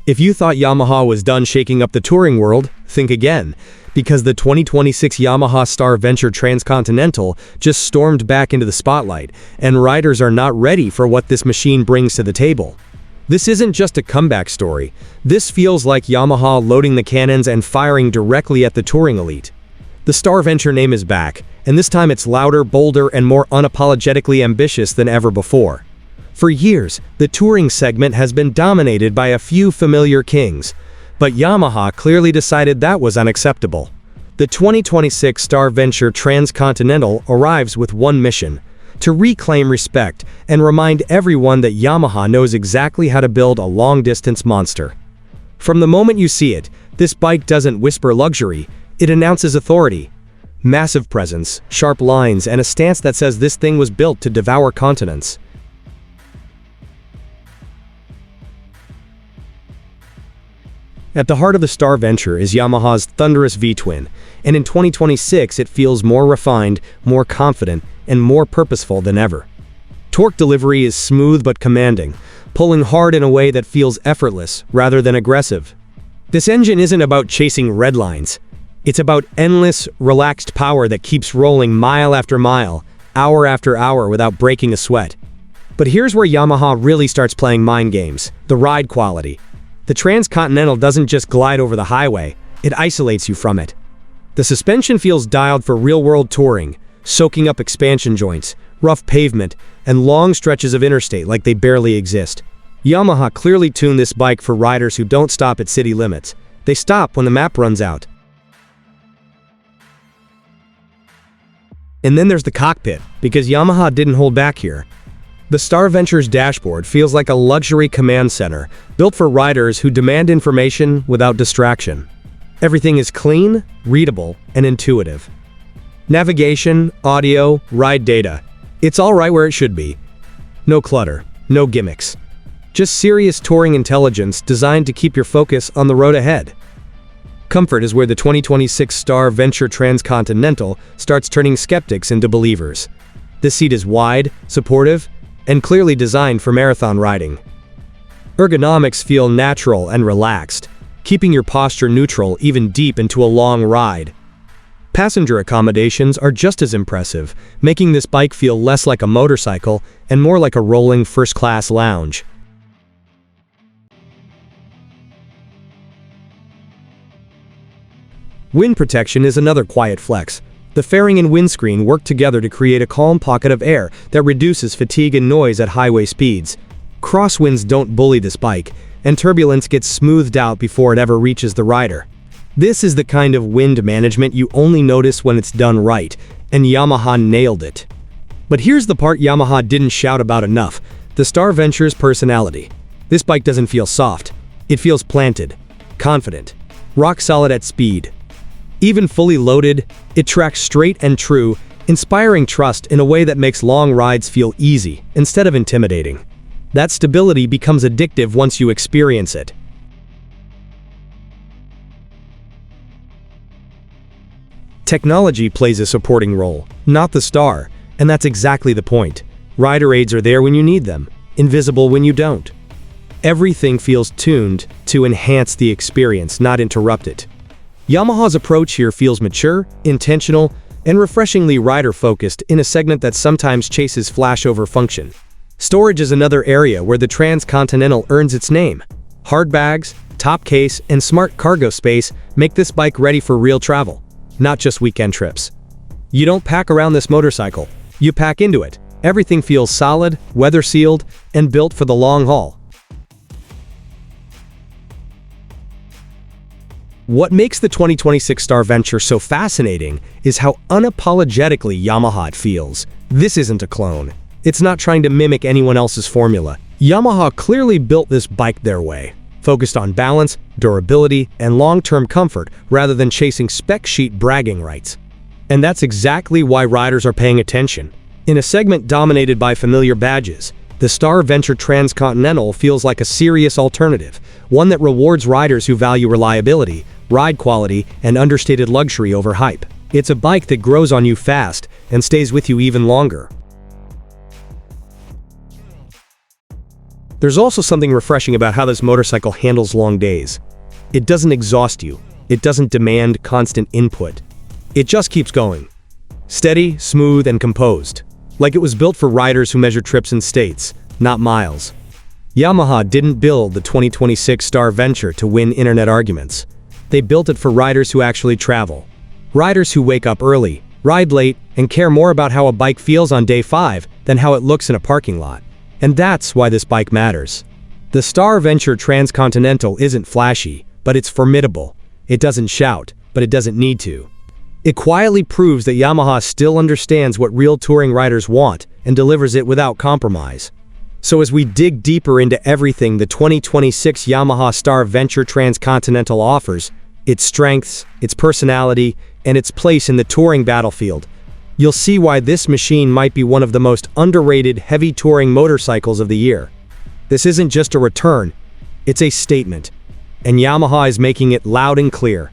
If you thought Yamaha was done shaking up the touring world, think again, because the 2026 Yamaha Star Venture Transcontinental just stormed back into the spotlight, and riders are not ready for what this machine brings to the table. This isn't just a comeback story. This feels like Yamaha loading the cannons and firing directly at the touring elite. The Star Venture name is back, and this time it's louder, bolder, and more unapologetically ambitious than ever before. For years, the touring segment has been dominated by a few familiar kings, but Yamaha clearly decided that was unacceptable. The 2026 Star Venture Transcontinental arrives with one mission: to reclaim respect and remind everyone that Yamaha knows exactly how to build a long-distance monster. From the moment you see it, this bike doesn't whisper luxury, it announces authority. Massive presence, sharp lines, and a stance that says this thing was built to devour continents. At the heart of the Star Venture is Yamaha's thunderous V-twin, and in 2026 it feels more refined, more confident, and more purposeful than ever. Torque delivery is smooth but commanding, pulling hard in a way that feels effortless rather than aggressive. This engine isn't about chasing red lines. It's about endless, relaxed power that keeps rolling mile after mile, hour after hour without breaking a sweat. But here's where Yamaha really starts playing mind games: the ride quality. The Transcontinental doesn't just glide over the highway, it isolates you from it. The suspension feels dialed for real-world touring, soaking up expansion joints, rough pavement, and long stretches of interstate like they barely exist. Yamaha clearly tuned this bike for riders who don't stop at city limits. They stop when the map runs out. And then there's the cockpit, because Yamaha didn't hold back here. The Star Venture's dashboard feels like a luxury command center, built for riders who demand information without distraction. Everything is clean, readable, and intuitive. Navigation, audio, ride data. It's all right where it should be. No clutter, no gimmicks. Just serious touring intelligence designed to keep your focus on the road ahead. Comfort is where the 2026 Star Venture Transcontinental starts turning skeptics into believers. This seat is wide, supportive, and clearly designed for marathon riding. Ergonomics feel natural and relaxed, keeping your posture neutral even deep into a long ride. Passenger accommodations are just as impressive, making this bike feel less like a motorcycle and more like a rolling first-class lounge. Wind protection is another quiet flex. The fairing and windscreen work together to create a calm pocket of air that reduces fatigue and noise at highway speeds. Crosswinds don't bully this bike, and turbulence gets smoothed out before it ever reaches the rider. This is the kind of wind management you only notice when it's done right, and Yamaha nailed it. But here's the part Yamaha didn't shout about enough: the Star Venture's personality. This bike doesn't feel soft. It feels planted, confident, rock solid at speed. Even fully loaded, it tracks straight and true, inspiring trust in a way that makes long rides feel easy instead of intimidating. That stability becomes addictive once you experience it. Technology plays a supporting role, not the star, and that's exactly the point. Rider aids are there when you need them, invisible when you don't. Everything feels tuned to enhance the experience, not interrupt it. Yamaha's approach here feels mature, intentional, and refreshingly rider-focused in a segment that sometimes chases flash-over function. Storage is another area where the Transcontinental earns its name. Hard bags, top case, and smart cargo space make this bike ready for real travel, not just weekend trips. You don't pack around this motorcycle, you pack into it. Everything feels solid, weather-sealed, and built for the long haul. What makes the 2026 Star Venture so fascinating is how unapologetically Yamaha it feels. This isn't a clone. It's not trying to mimic anyone else's formula. Yamaha clearly built this bike their way, focused on balance, durability, and long-term comfort rather than chasing spec sheet bragging rights. And that's exactly why riders are paying attention. In a segment dominated by familiar badges, the Star Venture Transcontinental feels like a serious alternative, one that rewards riders who value reliability, ride quality, and understated luxury over hype. It's a bike that grows on you fast and stays with you even longer. There's also something refreshing about how this motorcycle handles long days. It doesn't exhaust you. It doesn't demand constant input. It just keeps going. Steady, smooth, and composed. Like it was built for riders who measure trips in states, not miles. Yamaha didn't build the 2026 Star Venture to win internet arguments. They built it for riders who actually travel. Riders who wake up early, ride late, and care more about how a bike feels on day 5 than how it looks in a parking lot. And that's why this bike matters. The Star Venture Transcontinental isn't flashy, but it's formidable. It doesn't shout, but it doesn't need to. It quietly proves that Yamaha still understands what real touring riders want and delivers it without compromise. So as we dig deeper into everything the 2026 Yamaha Star Venture Transcontinental offers, its strengths, its personality, and its place in the touring battlefield, you'll see why this machine might be one of the most underrated heavy touring motorcycles of the year. This isn't just a return, it's a statement. And Yamaha is making it loud and clear.